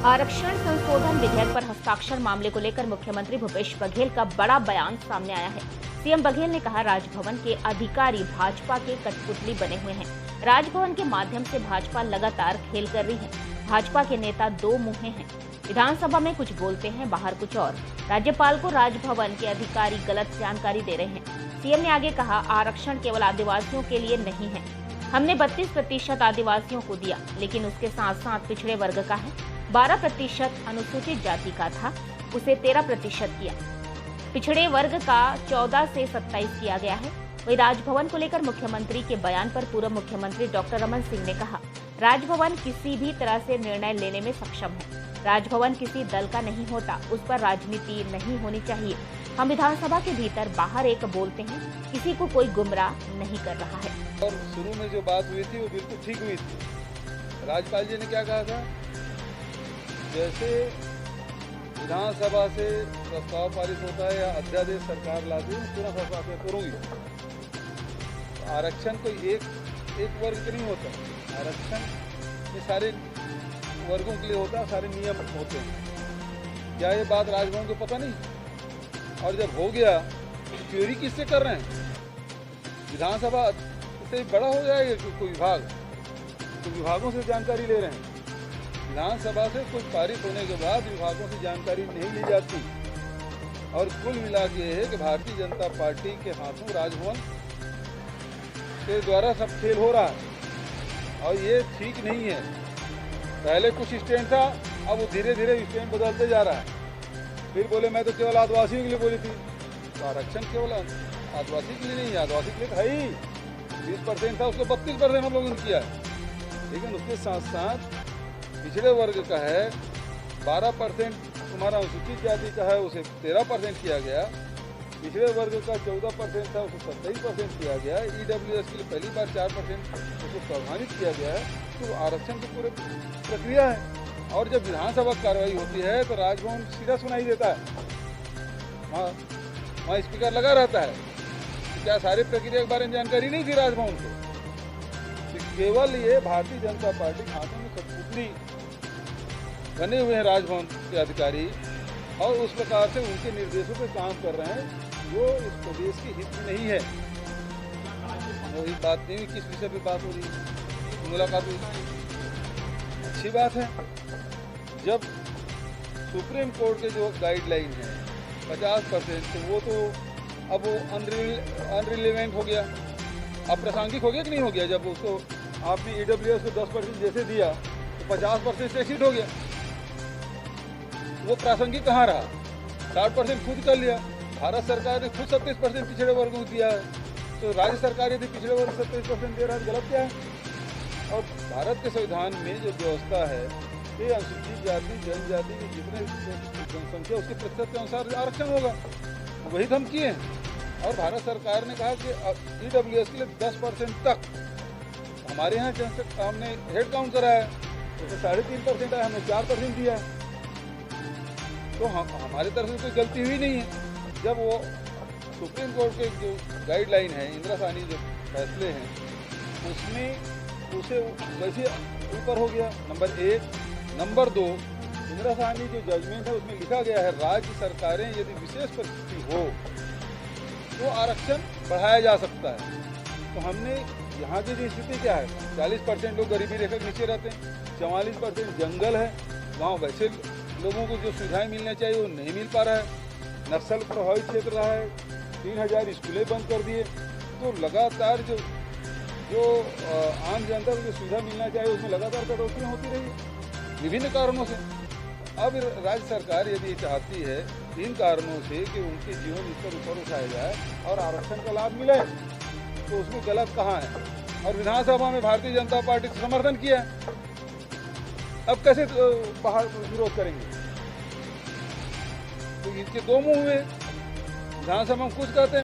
आरक्षण संशोधन विधेयक पर हस्ताक्षर मामले को लेकर मुख्यमंत्री भूपेश बघेल का बड़ा बयान सामने आया है। सीएम बघेल ने कहा, राजभवन के अधिकारी भाजपा के कठपुतली बने हुए हैं। राजभवन के माध्यम से भाजपा लगातार खेल कर रही है। भाजपा के नेता दो मुंहे हैं, विधानसभा में कुछ बोलते हैं, बाहर कुछ और। राज्यपाल को राजभवन के अधिकारी गलत जानकारी दे रहे हैं। सीएम ने आगे कहा, आरक्षण केवल आदिवासियों के लिए नहीं है। हमने 32% आदिवासियों को दिया, लेकिन उसके साथ साथ पिछड़े वर्ग का है। 12% अनुसूचित जाति का था, उसे 13% किया। पिछड़े वर्ग का 14 से 27 किया गया है। वही राजभवन को लेकर मुख्यमंत्री के बयान पर पूर्व मुख्यमंत्री डॉक्टर रमन सिंह ने कहा, राजभवन किसी भी तरह से निर्णय लेने में सक्षम है। राजभवन किसी दल का नहीं होता, उस पर राजनीति नहीं होनी चाहिए। हम विधानसभा के भीतर बाहर एक बोलते हैं, किसी को कोई गुमराह नहीं कर रहा है। और शुरू में जो बात हुई थी वो बिल्कुल ठीक हुई थी। राज्यपाल जी ने क्या कहा था, जैसे विधानसभा से प्रस्ताव पारित होता है या अध्यादेश सरकार लाती है, पूरा फैसला मैं करूँगी। आरक्षण कोई एक वर्ग का नहीं होता, आरक्षण ये सारे वर्गों के लिए होता है, सारे नियम होते हैं। क्या ये बात राजभवन को पता नहीं? और जब हो गया तो क्वेरी किससे कर रहे हैं? विधानसभा से बड़ा हो जाएगा कोई विभाग, तो विभागों से जानकारी ले रहे हैं। विधानसभा से कुछ पारित होने के बाद विभागों से जानकारी नहीं ली जाती। और कुल मिला के है कि भारतीय जनता पार्टी के हाथों राजभवन के द्वारा सब खेल हो रहा है, और ये ठीक नहीं है। पहले कुछ स्टैंड था, अब वो धीरे धीरे स्टैंड बदलते जा रहा है। फिर बोले मैं तो केवल आदिवासियों के लिए बोली थी, तो आरक्षण केवल आदिवासी के लिए नहीं है, आदिवासी के लिए था ही। 20% था, उसको 32% हम लोगों ने किया है। लेकिन उसके साथ साथ पिछड़े वर्ग का है 12%, तुम्हारा अनुसूचित जाति का है उसे 13% किया गया। पिछड़े वर्ग का 14% था, उसे 27% किया गया। EWS के लिए पहली बार 4% उसको प्रावधानित किया गया है। तो आरक्षण की पूरी प्रक्रिया है। और जब विधानसभा कार्रवाई होती है तो राजभवन सीधा सुनाई देता है, वहाँ स्पीकर लगा रहता है। तो क्या सारी प्रक्रिया के बारे में जानकारी नहीं थी राजभवन को? तो केवल ये भारतीय जनता पार्टी के हाथों में कठपुतली बने हुए हैं राजभवन के अधिकारी, और उस प्रकार से उनके निर्देशों पर काम कर रहे हैं जो इस प्रदेश के हित में नहीं है। वही बात नहीं हुई, किस विषय पर बात हो रही है? मुलाकात हुई, अच्छी बात है। जब सुप्रीम कोर्ट के जो गाइडलाइन है 50%, तो वो तो अब वो अनरिलेवेंट हो गया, अप्रासंगिक हो गया कि नहीं हो गया? जब उसको आपने EWS को 10% जैसे दिया तो 50% से एक्सीड हो गया, वो प्रासंगिक कहाँ रहा? 60% खुद कर लिया। भारत सरकार ने खुद 37% पिछड़े वर्गों को दिया है, तो राज्य सरकार यदि पिछड़े वर्ग 37% दे रहा है, गलत क्या है? और भारत के संविधान में जो व्यवस्था है कि अनुसूचित जाति जनजाति की जितने जनसंख्या उसके प्रतिशत के अनुसार आरक्षण होगा, वही तो हम किए हैं। और भारत सरकार ने कहा कि EWS के लिए 10% तक हमारे यहाँ जनसंख्या हमने हेड काउंट करा है, तो 3.5% है, हमने 4% दिया है। तो हमारी तरफ से कोई गलती हुई नहीं है। जब वो सुप्रीम कोर्ट के जो गाइडलाइन है, इंदिरा साहनी जो फैसले हैं, उसमें उसे वैसे ऊपर हो गया, नंबर 1। नंबर 2, इंदिरा साहनी जो जजमेंट है उसमें लिखा गया है, राज्य सरकारें यदि विशेष परिस्थिति हो तो आरक्षण बढ़ाया जा सकता है। तो हमने यहाँ की जो स्थिति क्या है, 40% लोग गरीबी रेखा के नीचे रहते हैं, 44% जंगल है, वहाँ वैसे लोगों को जो सुविधाएं मिलना चाहिए वो नहीं मिल पा रहा है। नक्सल प्रभावित क्षेत्र रहा है, 3000 स्कूलें बंद कर दिए। तो लगातार जो आम जनता को जो सुविधा मिलना चाहिए उसमें लगातार कटौतियाँ होती रही है विभिन्न कारणों से। अब राज्य सरकार यदि चाहती है इन कारणों से कि उनके जीवन स्तर ऊपर उठाया जाए और आरक्षण का लाभ मिले, तो उसमें गलत कहाँ है? और विधानसभा में भारतीय जनता पार्टी से समर्थन किया है, अब कैसे बाहर विरोध करेंगे? तो इनके दो मुंह हुए, विधानसभा में कुछ कहते हैं